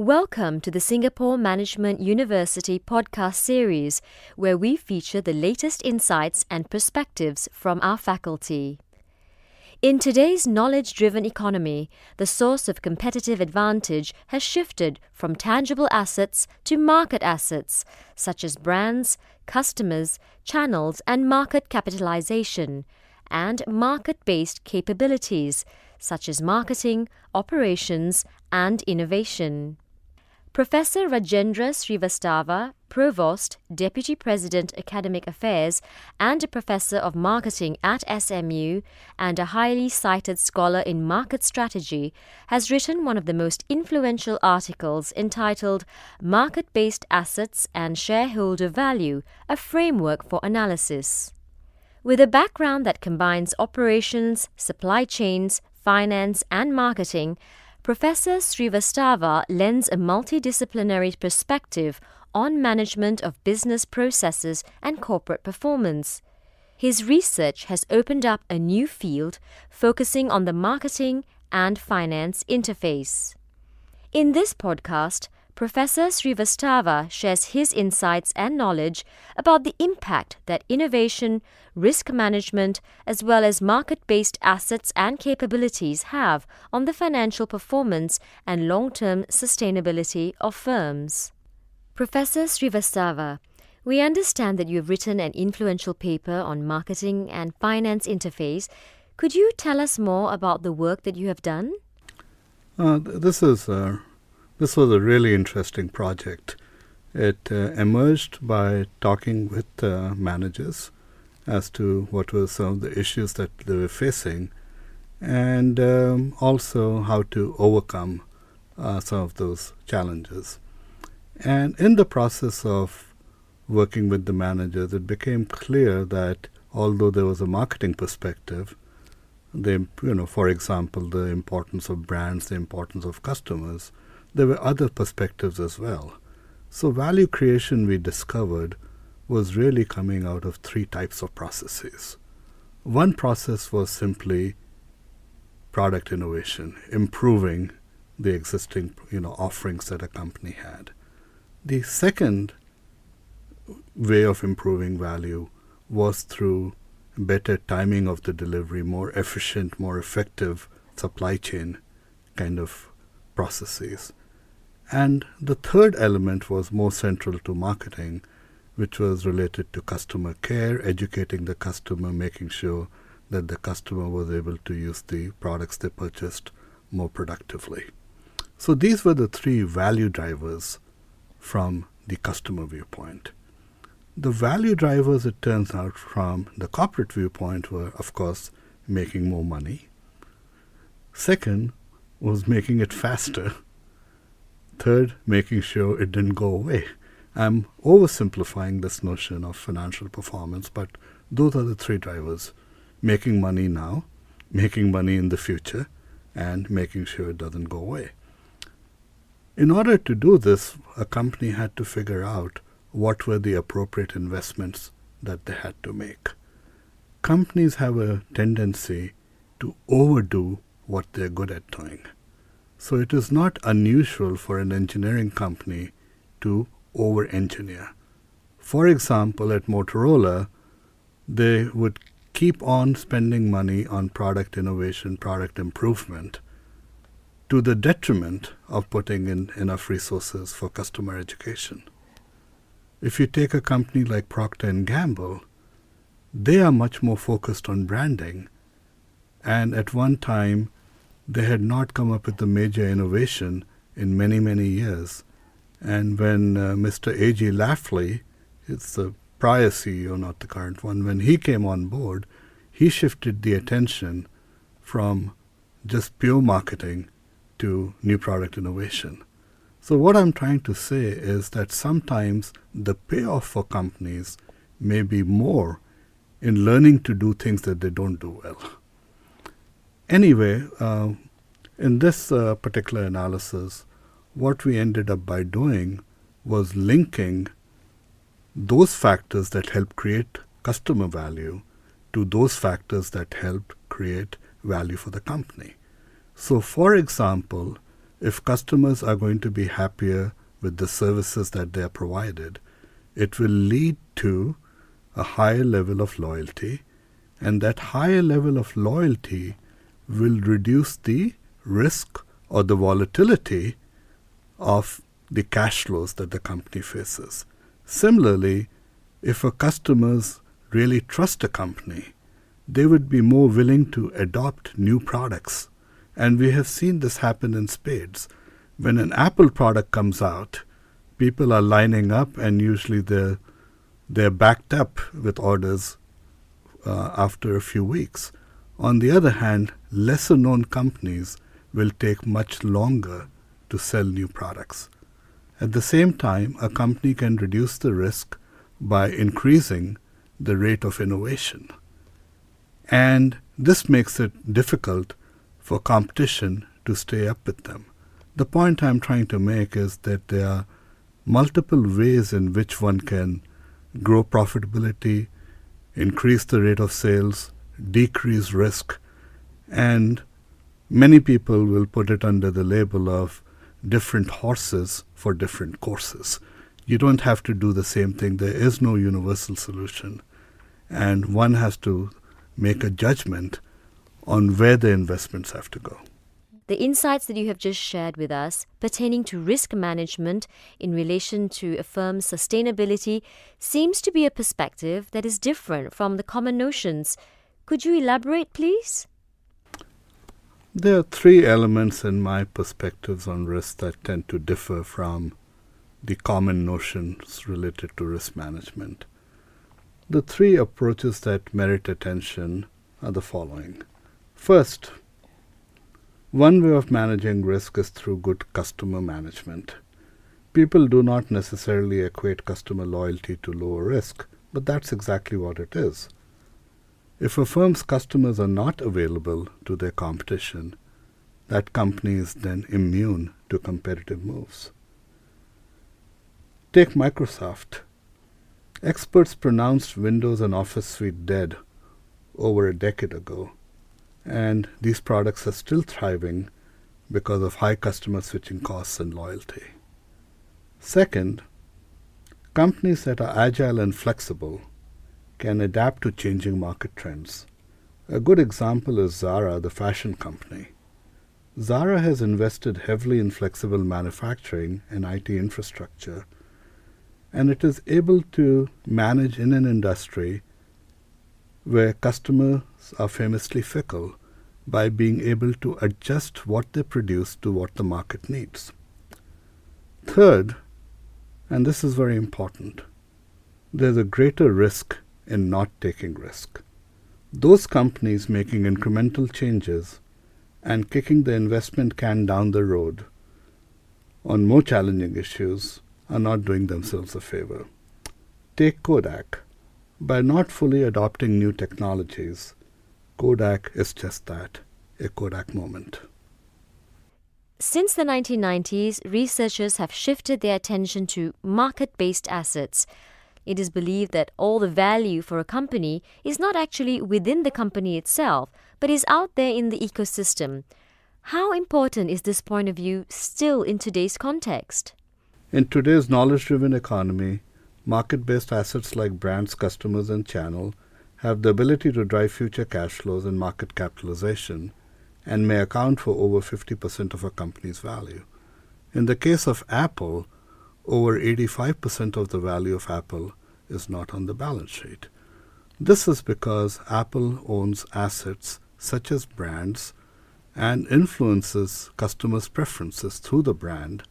Welcome to the Singapore Management University podcast series, where we feature the latest insights and perspectives from our faculty. In today's knowledge-driven economy, the source of competitive advantage has shifted from tangible assets to market assets, such as brands, customers, channels, and market capitalization, and market-based capabilities, such as marketing, operations, and innovation. Professor Rajendra Srivastava, Provost, Deputy President Academic Affairs, and a Professor of Marketing at SMU, and a highly cited scholar in market strategy, has written one of the most influential articles entitled Market-Based Assets and Shareholder Value, a Framework for Analysis. With a background that combines operations, supply chains, finance, and marketing, Professor Srivastava lends a multidisciplinary perspective on management of business processes and corporate performance. His research has opened up a new field focusing on the marketing and finance interface. In this podcast, Professor Srivastava shares his insights and knowledge about the impact that innovation, risk management, as well as market-based assets and capabilities have on the financial performance and long-term sustainability of firms. Professor Srivastava, we understand that you have written an influential paper on marketing and finance interface. Could you tell us more about the work that you have done? This was a really interesting project. It emerged by talking with managers as to what were some of the issues that they were facing, and also how to overcome some of those challenges. And in the process of working with the managers, it became clear that although there was a marketing perspective, for example, the importance of brands, the importance of customers, there were other perspectives as well. So value creation, we discovered, was really coming out of three types of processes. One process was simply product innovation, improving the existing offerings that a company had. The second way of improving value was through better timing of the delivery, more efficient, more effective supply chain kind of processes. And the third element was more central to marketing, which was related to customer care, educating the customer, making sure that the customer was able to use the products they purchased more productively. So these were the three value drivers from the customer viewpoint. The value drivers, it turns out, from the corporate viewpoint were, of course, making more money. Second was making it faster. Third, making sure it didn't go away. I'm oversimplifying this notion of financial performance, but those are the three drivers: making money now, making money in the future, and making sure it doesn't go away. In order to do this, a company had to figure out what were the appropriate investments that they had to make. Companies have a tendency to overdo what they're good at doing. So it is not unusual for an engineering company to over-engineer. For example, at Motorola, they would keep on spending money on product innovation, product improvement, to the detriment of putting in enough resources for customer education. If you take a company like Procter & Gamble, they are much more focused on branding, and at one time, they had not come up with a major innovation in many, many years. And when Mr. A.G. Lafley, it's the prior CEO, not the current one, when he came on board, he shifted the attention from just pure marketing to new product innovation. So what I'm trying to say is that sometimes the payoff for companies may be more in learning to do things that they don't do well. Anyway, in this particular analysis, what we ended up by doing was linking those factors that help create customer value to those factors that help create value for the company. So, for example, if customers are going to be happier with the services that they are provided, it will lead to a higher level of loyalty, and that higher level of loyalty will reduce the risk or the volatility of the cash flows that the company faces. Similarly, if customers really trust a company, they would be more willing to adopt new products. And we have seen this happen in spades. When an Apple product comes out, people are lining up, and usually they're backed up with orders after a few weeks. On the other hand, lesser known companies will take much longer to sell new products. At the same time, a company can reduce the risk by increasing the rate of innovation. And this makes it difficult for competition to stay up with them. The point I'm trying to make is that there are multiple ways in which one can grow profitability, increase the rate of sales, decrease risk, and many people will put it under the label of different horses for different courses. You don't have to do the same thing. There is no universal solution, and one has to make a judgment on where the investments have to go. The insights that you have just shared with us pertaining to risk management in relation to a firm's sustainability seems to be a perspective that is different from the common notions. Could you elaborate, please? There are three elements in my perspectives on risk that tend to differ from the common notions related to risk management. The three approaches that merit attention are the following. First, one way of managing risk is through good customer management. People do not necessarily equate customer loyalty to lower risk, but that's exactly what it is. If a firm's customers are not available to their competition, that company is then immune to competitive moves. Take Microsoft. Experts pronounced Windows and Office Suite dead over a decade ago, and these products are still thriving because of high customer switching costs and loyalty. Second, companies that are agile and flexible can adapt to changing market trends. A good example is Zara, the fashion company. Zara has invested heavily in flexible manufacturing and IT infrastructure, and it is able to manage in an industry where customers are famously fickle by being able to adjust what they produce to what the market needs. Third, and this is very important, there's a greater risk in not taking risk. Those companies making incremental changes and kicking the investment can down the road on more challenging issues are not doing themselves a favor. Take Kodak. By not fully adopting new technologies, Kodak is just that, a Kodak moment. Since the 1990s, researchers have shifted their attention to market-based assets. It is believed that all the value for a company is not actually within the company itself, but is out there in the ecosystem. How important is this point of view still in today's context? In today's knowledge-driven economy, market-based assets like brands, customers, and channel have the ability to drive future cash flows and market capitalization and may account for over 50% of a company's value. In the case of Apple, over 85% of the value of Apple is not on the balance sheet. This is because Apple owns assets such as brands and influences customers' preferences through the brand.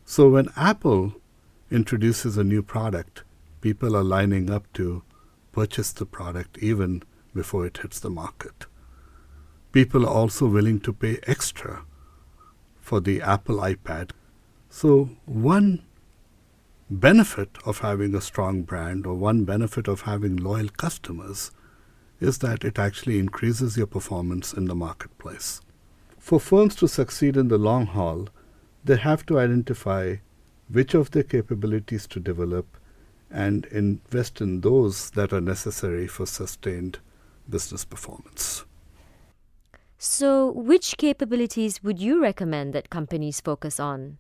So when Apple introduces a new product, people are lining up to purchase the product even before it hits the market. People are also willing to pay extra for the Apple iPad. So one benefit of having a strong brand, or one benefit of having loyal customers, is that it actually increases your performance in the marketplace. For firms to succeed in the long haul, they have to identify which of their capabilities to develop and invest in those that are necessary for sustained business performance. So, which capabilities would you recommend that companies focus on?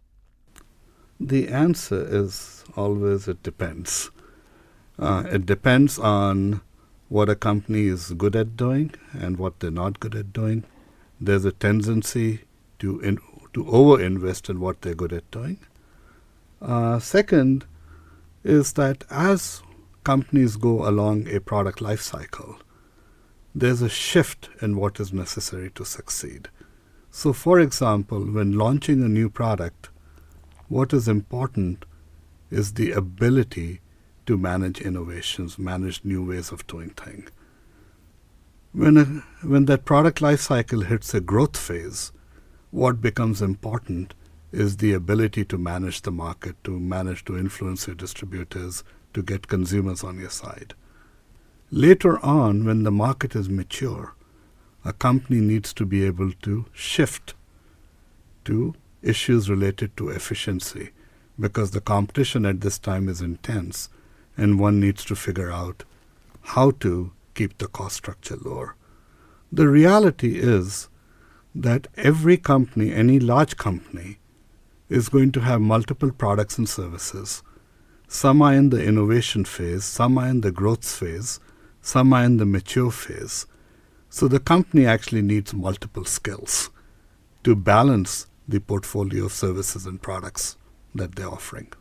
The answer is always it depends. It depends on what a company is good at doing and what they're not good at doing. There's a tendency to over-invest in what they're good at doing. Second is that as companies go along a product life cycle, there's a shift in what is necessary to succeed. So, for example, when launching a new product, what is important is the ability to manage innovations, manage new ways of doing things. When that product life cycle hits a growth phase, what becomes important is the ability to manage the market, to influence your distributors, to get consumers on your side. Later on, when the market is mature, a company needs to be able to shift to issues related to efficiency, because the competition at this time is intense and one needs to figure out how to keep the cost structure lower. The reality is that every company, any large company, is going to have multiple products and services. Some are in the innovation phase, some are in the growth phase, some are in the mature phase. So the company actually needs multiple skills to balance the portfolio of services and products that they're offering.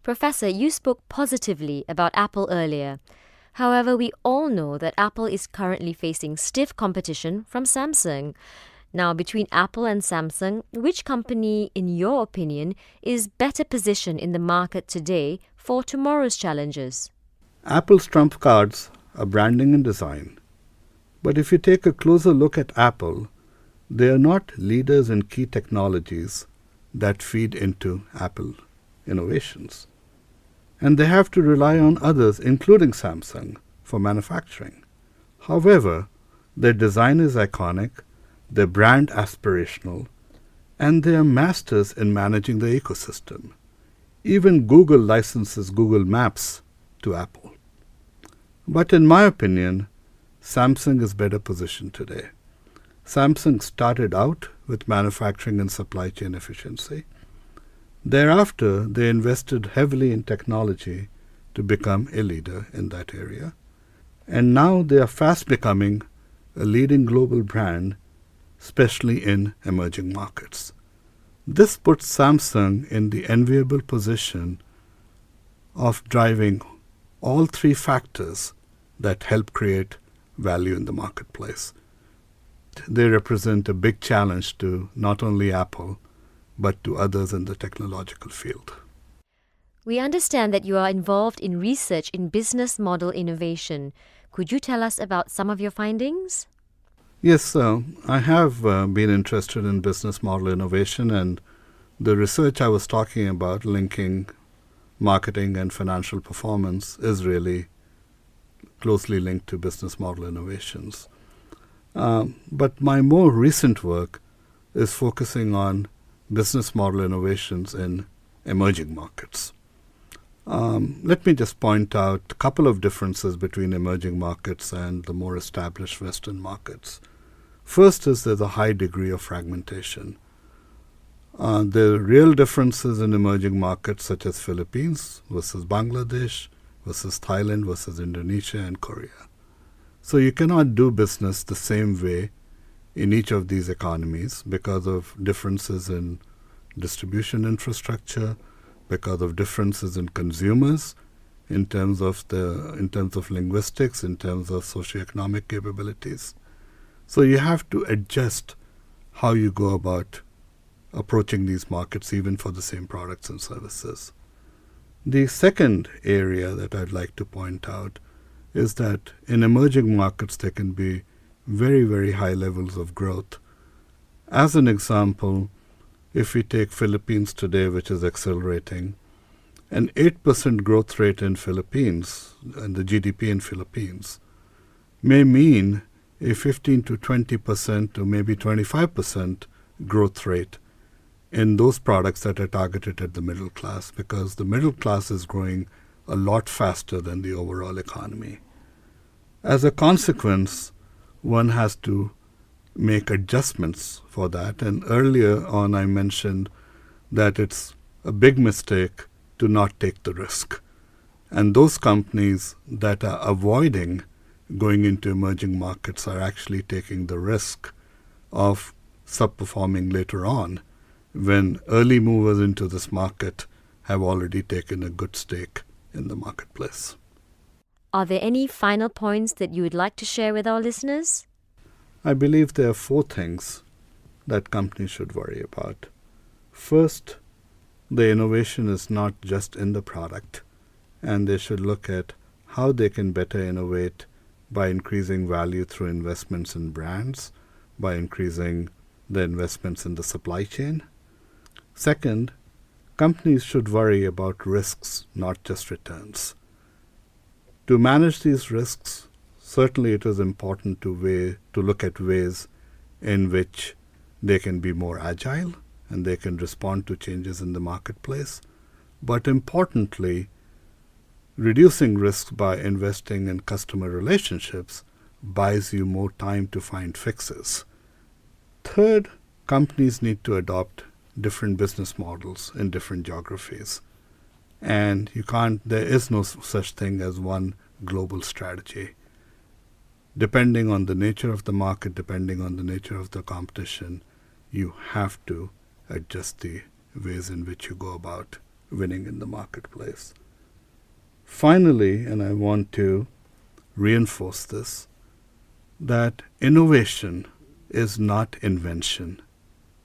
Professor, you spoke positively about Apple earlier. However, we all know that Apple is currently facing stiff competition from Samsung. Now, between Apple and Samsung, which company, in your opinion, is better positioned in the market today for tomorrow's challenges? Apple's trump cards are branding and design. But if you take a closer look at Apple, they are not leaders in key technologies that feed into Apple innovations. And they have to rely on others, including Samsung, for manufacturing. However, their design is iconic, their brand aspirational, and they are masters in managing the ecosystem. Even Google licenses Google Maps to Apple. But in my opinion, Samsung is better positioned today. Samsung started out with manufacturing and supply chain efficiency. Thereafter, they invested heavily in technology to become a leader in that area. And now they are fast becoming a leading global brand, especially in emerging markets. This puts Samsung in the enviable position of driving all three factors that help create value in the marketplace. They represent a big challenge to not only Apple, but to others in the technological field. We understand that you are involved in research in business model innovation. Could you tell us about some of your findings? Yes, I have been interested in business model innovation, and the research I was talking about, linking marketing and financial performance, is really closely linked to business model innovations. But my more recent work is focusing on business model innovations in emerging markets. Let me just point out a couple of differences between emerging markets and the more established Western markets. First is there's a high degree of fragmentation. There are real differences in emerging markets such as Philippines versus Bangladesh versus Thailand versus Indonesia and Korea. So you cannot do business the same way in each of these economies because of differences in distribution infrastructure, because of differences in consumers, in terms of linguistics, in terms of socioeconomic capabilities. So you have to adjust how you go about approaching these markets, even for the same products and services. The second area that I'd like to point out is that in emerging markets there can be very, very high levels of growth. As an example, if we take Philippines today, which is accelerating, an 8% growth rate in Philippines, and the GDP in Philippines, may mean a 15 to 20% or maybe 25% growth rate in those products that are targeted at the middle class, because the middle class is growing a lot faster than the overall economy. As a consequence, one has to make adjustments for that. And earlier on, I mentioned that it's a big mistake to not take the risk. And those companies that are avoiding going into emerging markets are actually taking the risk of subperforming later on when early movers into this market have already taken a good stake in the marketplace. Are there any final points that you would like to share with our listeners? I believe there are 4 things that companies should worry about. First, the innovation is not just in the product, and they should look at how they can better innovate by increasing value through investments in brands, by increasing the investments in the supply chain. Second, companies should worry about risks, not just returns. To manage these risks, certainly it is important to look at ways in which they can be more agile and they can respond to changes in the marketplace. But importantly, reducing risk by investing in customer relationships buys you more time to find fixes. Third, companies need to adopt different business models in different geographies. And there is no such thing as one global strategy. Depending on the nature of the market, depending on the nature of the competition, you have to adjust the ways in which you go about winning in the marketplace. Finally, and I want to reinforce this, that innovation is not invention.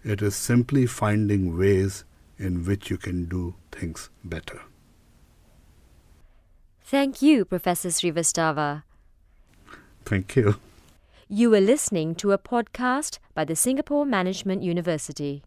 It is simply finding ways in which you can do things better. Thank you, Professor Srivastava. Thank you. You were listening to a podcast by the Singapore Management University.